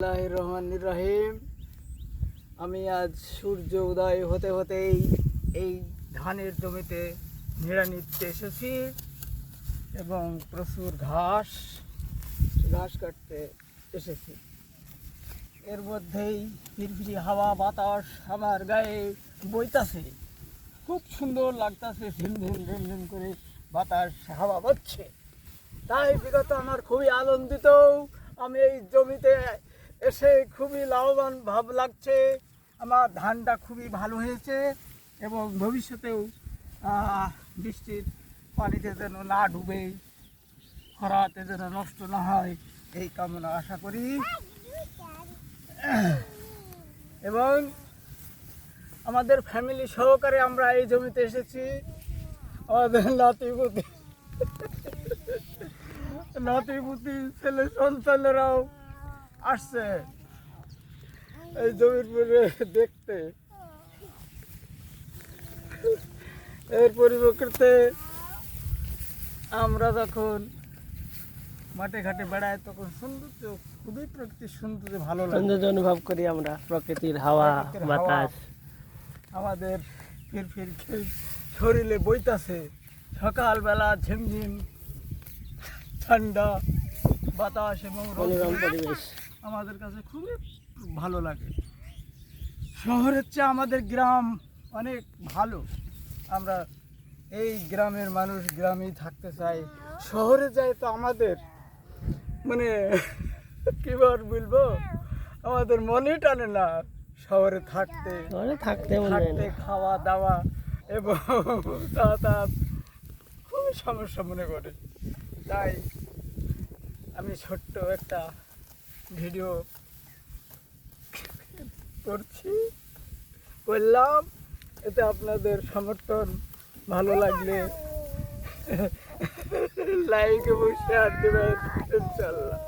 বিসমিল্লাহির রহমানির রহিম। আমি আজ সূর্য উদয় হতে হতেই এই ধানের জমিতে নিড়ানি দিতে এসেছি এবং প্রচুর ঘাস কাটতে এসেছি। এর মধ্যেই ফিরফিরি হাওয়া বাতাস আমার গায়ে বইতাছে, খুব সুন্দর লাগতাছে। ঝিমঝিম করে বাতাস হাওয়া বচ্ছে, তাই বিগত আমার খুবই আনন্দিত। আমি এই জমিতে এসে খুবই লাভবান ভাব লাগছে। আমার ধানটা খুবই ভালো হয়েছে এবং ভবিষ্যতেও বৃষ্টির পানিতে যেন না ডুবে, খরাতে যেন নষ্ট না হয়, এই কামনা আশা করি। এবং আমাদের ফ্যামিলি সহকারে আমরা এই জমিতে এসেছি। আমাদের নাতিপুতি ছেলে সন্তানেরাও আসছে এই জমির পরে দেখতে। এর পরিপ্রেক্ষিতে আমরা যখন মাঠে ঘাটে বেড়াই তখন সৌন্দর্য, খুবই প্রকৃতির সৌন্দর্য ভালো লাগে, সৌন্দর্য অনুভব করি আমরা। প্রকৃতির হাওয়া বাতাস আমাদের ফির শরীরে বইতাছে। সকালবেলা ঝিমঝিম ঠান্ডা বাতাস এবং মনোরম পরিবেশ আমাদের কাছে খুবই ভালো লাগে। শহরের চেয়ে আমাদের গ্রাম অনেক ভালো। আমরা এই গ্রামের মানুষ গ্রামেই থাকতে চাই। শহরে যাই তো আমাদের মানে কিবার বলবো, আমাদের মনে টানে না শহরে থাকতে খাওয়া দাওয়া এবং যাতায়াত খুবই সমস্যা মনে করে। তাই আমি ছোট্ট একটা ভিডিও করলাম, এতে আপনাদের সমর্থন ভালো লাগলে লাইক এবং শেয়ার দেবেন ইনশাআল্লাহ।